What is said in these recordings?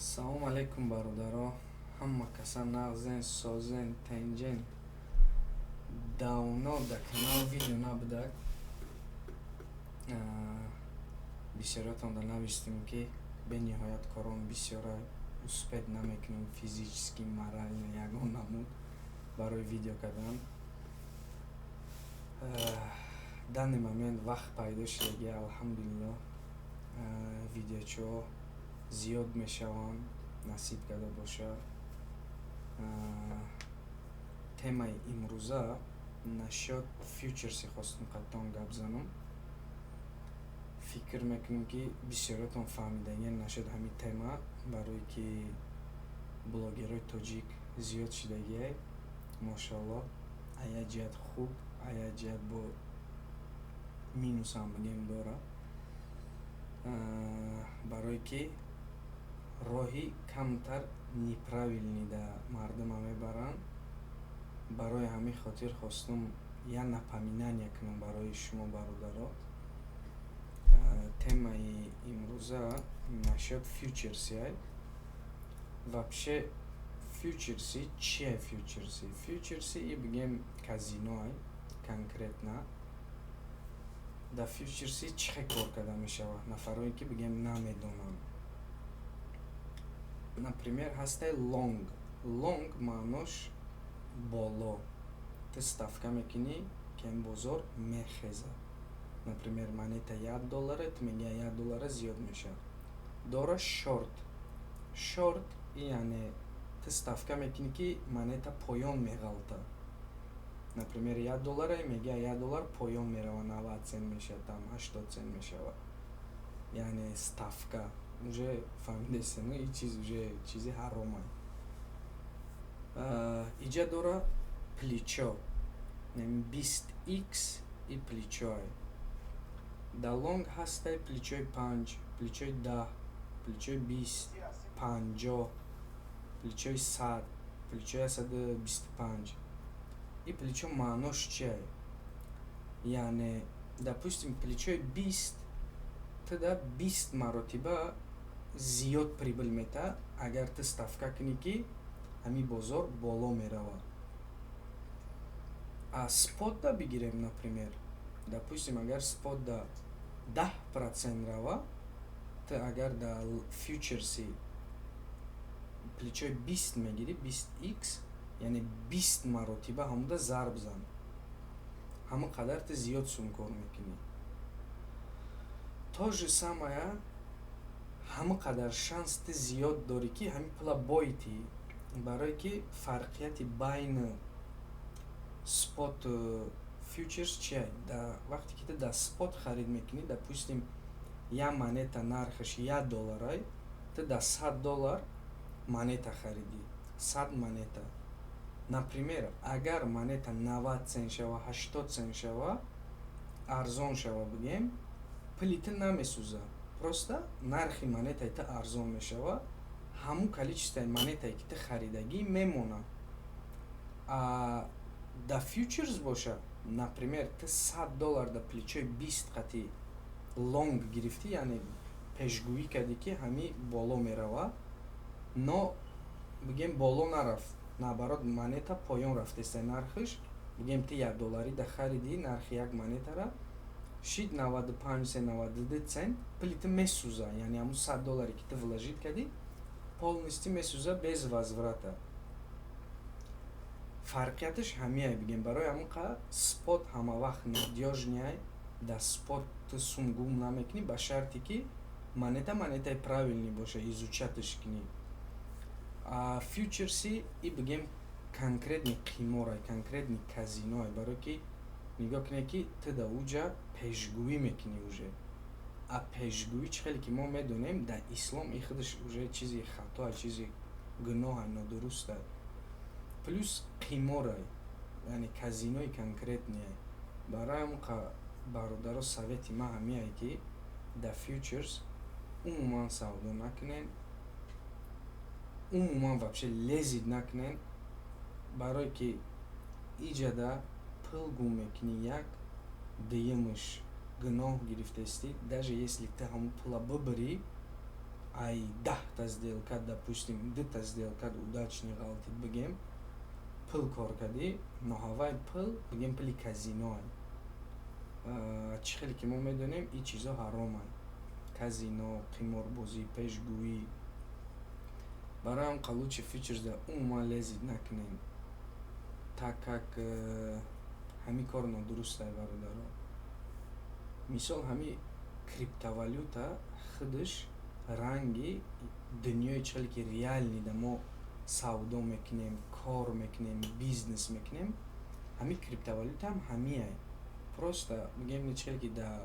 Салом алейкум бародаро. Ҳама касан нағзен, созен, тенҷен. Давно да канал видео набудак. Бисёрётон да навистем ки бениҳоят корон бисёра успеҳ намекунем физически, морально ягон намуд барои видео кардан. Дани момент вақт пайдо шудаги алҳамдулиллоҳ видеочиҳо зиёд мешаванд, насиб карда бошад. Темаи имрӯза нашод фьючерси хостум қаттон гап занам. Фикр мекунем ки бисёротон фаҳмидаген нашод ҳамин тема, барои ки блогерои тоҷик зиёд шудагиай. Мошаллоҳ, ая ҷиҳат хуб, ая ҷиҳат бо минусам бигем дора. Барое ки роҳи камтар неправилни да мардума мебаранд. Барои ҳамин хотир хостум я напоминание кунам барои шумо бародаро. Темаи имрӯза нашод фьючерси ай. Вообще фьючерси чие фьючерси? Фьючерси и бигем казино ай, конкретна. Да фьючерси чихе кор карда мешавад? Нафарое ки бигем намедонанд. Например, ҳастай лонг. Лонг маънош боло. Ту ставка мекунӣ ки ин бозор мехезад. Например, монета $1, ту меги $1 зиёд мешавад. Дора шорт. Шорт яъне ту ставка мекунӣ ки монета поён меғалта. Например, $1 меги $1 поён мерава, 90 цент мешавад, там 80 цент мешавад. Яъне ставка. Уже фаҳмидастем, ин чиз уже чизи ҳаром ай. Иҷа дора плечо. 20x и плечо ай. Да лонг ҳастай плечои 5, плечои 10, плечои 20, 50, плечои 100, плечои 125. И плечо маънош чи ай? Яъне допустим плечои 20 ту да 20 маротиба зиёд прибил мета, агар ту ставка кунӣ ки ҳамин бозор боло меравад. А спот да бигирем, например, допустим, агар спот да 10% рава, ту агар да фьючерси плечои 20 мегирӣ, 20x, яъне 20 маротиба ҳамуда зарб зан. Ҳама қадар ту зиёд сум кор мекунӣ. То же самое, ҳама қадар шанс ту зиёд дорӣ ки ҳамин пула боитӣ. Барое ки фарқияти байни споту фьючерс чи ай? Да вақте ки ту да спот харид мекунӣ, допустим, я монета нархаш $1 ай, ту да $100 монета харидӣ. 100 монета. Например, агар монета 90 цент шава, 80 цент шава, арзон шава бигем, пули ту намесӯзад. Просто нархи монетаи ту арзон мешава, ҳамун количествои монетае ки ту харидагӣ мемонад. Да фьючерс боша, например, ту $100 да плечои 20 қати лонг гирифтӣ, яъне пешгӯӣ кардӣ ки ҳамин боло мерава, но бигем боло нарафт, наоборот монета поён рафтеста нархиш. Бигем ту $1 да харидӣ нархи як монетара, шид 95 цент, 92 цент, пули ту месӯза, яъне ҳамун $100 ки ту вложит кардӣ полностью месӯза без возврата. Фарқияташ ҳамин ай бигем. Барои ҳамон қадр спот ҳама вақт надёжни ай. Да спот ту сум гум намекунӣ, ба шарти ки монетаи правилни боша, изучаташ кунӣ. Фьючерси и бигем конкретни қимор ай, конкретни казино ай. Барое ки нигоҳ кунед ки ту да уҷа пешгӯӣ мекунӣ уже. А пешгӯӣ чӣ хеле ки мо медонем, да ислом и худаш уже чизи хато ай, чизи гуноҳ ай, нодуруст ай. Плюс қимор ай, яъне казинои конкретни ай. Барои ҳамон қадр бародаро совети ман ҳамин ай ки да фьючерс умуман савдо накунед, умуман вообще лезид накунед. Барое ки иҷада пул гум мекунӣ, як дуюмаш гуноҳ гирифтаистӣ. Даже если ту ҳамун пула бубарӣ, ай 10 сделка, допустим 2 сделка удачный галтид бигем пул кор кади ноҳавай пул бигем пули казино чӣ хеле ки мо медонем ин чизо ҳароманд казино қиморбозӣ пешгӯӣ барои ҳам қалучи фьючерсда умуман лезид накунем так как ҳамин кор нодурустай бародаро мисол ҳамин криптовалюта худаш ранги дунёи чӣ хеле ки реальнида мо савдо мекунем кор мекунем бизнес мекунем ҳамин криптовалюта ҳам ҳамияй просто мегем чӣ хеле ки дар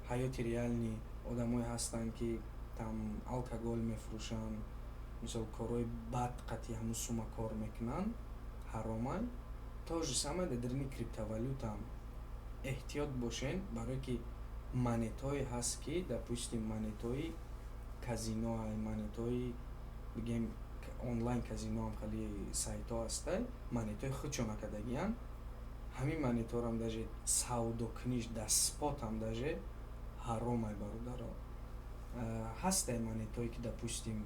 ҳаёти реални одамое ҳастанд ки там алкоголь мефурӯшанд мисол корҳои бад қатъи ҳамун сума кор мекунанд ҳароманд то же самое дар дарини криптовалютаам эҳтиёт бошен барое ки монетое ҳаст ки допустим монетои казиноа монетои бигем онлайн казиноам хеле сайтҳо ҳастай монетои худшон накардагиянд ҳамин монетаҳоам даже савдокуниш дар спотам даже ҳаромай бародаро ҳастай монетое ки допустим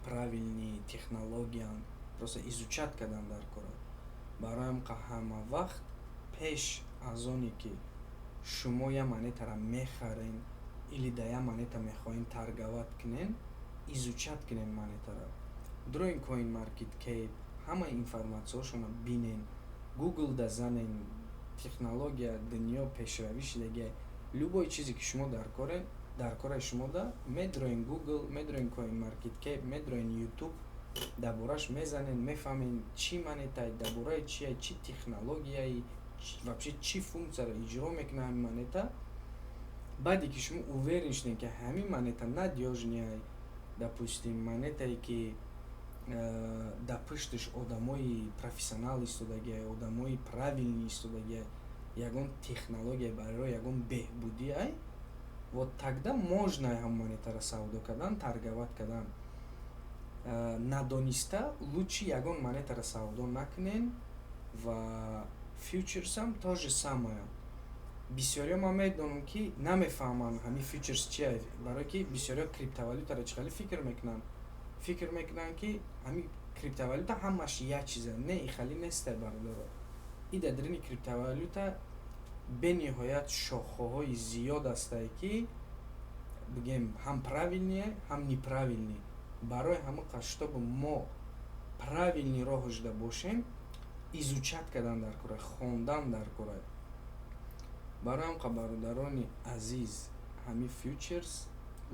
правилни технологиян просто изучат кардан дар кора бароям ҳама вақт пеш аз оне ки шумо я монетаро мехарен или да я монета мехоҳен торговат кунен изучат кунен монетаро дуроин coin market cap ҳама информатсияошона бинен google да занен технология дунё пешравӣ шидагия любой чизе ки шумо дар кораи шумо да медроен google медроен coin market cap медроен youtube дар бораш мезанен мефаҳмен чӣ монетае дар бораи чие чӣ технологияи вообще чӣ функцияро иҷро мекунад ҳамин монета баъде ки шумо уверен шудем ки ҳамин монета надёжняй допустим монетае ки дар пушташ одамои профессионал истодагия одамои правилни истодагия ягон технология барои ягон беҳбудиай вот тогда можно ҳамин монетаро савдо кардан торговат кардан надониста лучше ягон монетаро савдо накунен ва фьючерсам то же самое бисёриҳо ман медонам ки намефаҳманд ҳамин фьючерс чия барое ки бисёриҳо криптовалютаро чӣ хеле фикр мекунанд ки ҳамин криптовалюта ҳамаш як чиза не ин хеле нестай бародаро и дар дарини криптовалюта бениҳоят шохаҳои зиёд ҳастае ки бигем ҳам правилни ҳам неправилни барои ҳамин қасд чтобы мо правилни роҳашда бошем изучат кардан дар кора хондан дар кора барои ҳам бародарони азиз ҳамин фьючерс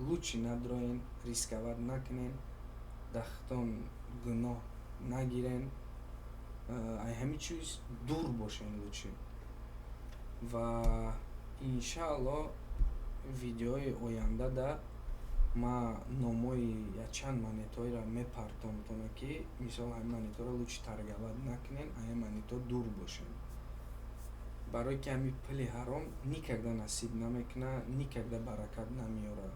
лучше надроен рисковат накунен дахтон гуноҳ нагирен ай ҳамин чиз дур бошен лучше ва иншаалло видеои ояндада ман номои якчанд монетоиро мепартонам ки мисол ҳамин монетаро лучше торговат накунен ҳамин монето дур бошен барое ки ҳамин пули ҳаром никогда насиб намекунад никогда баракат намеёрад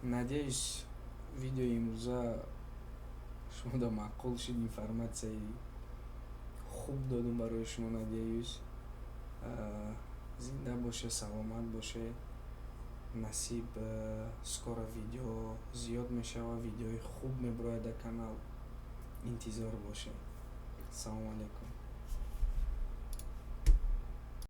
надеюсь видеои имрӯза шумода маъқул шуд информатсияи хуб додум барои шумо надеюсь зинда боше саломат боше насиб скоро видео зиёд мешавад видеои хуб мебирояд дар канал интизор боше. Ассалому алайкум.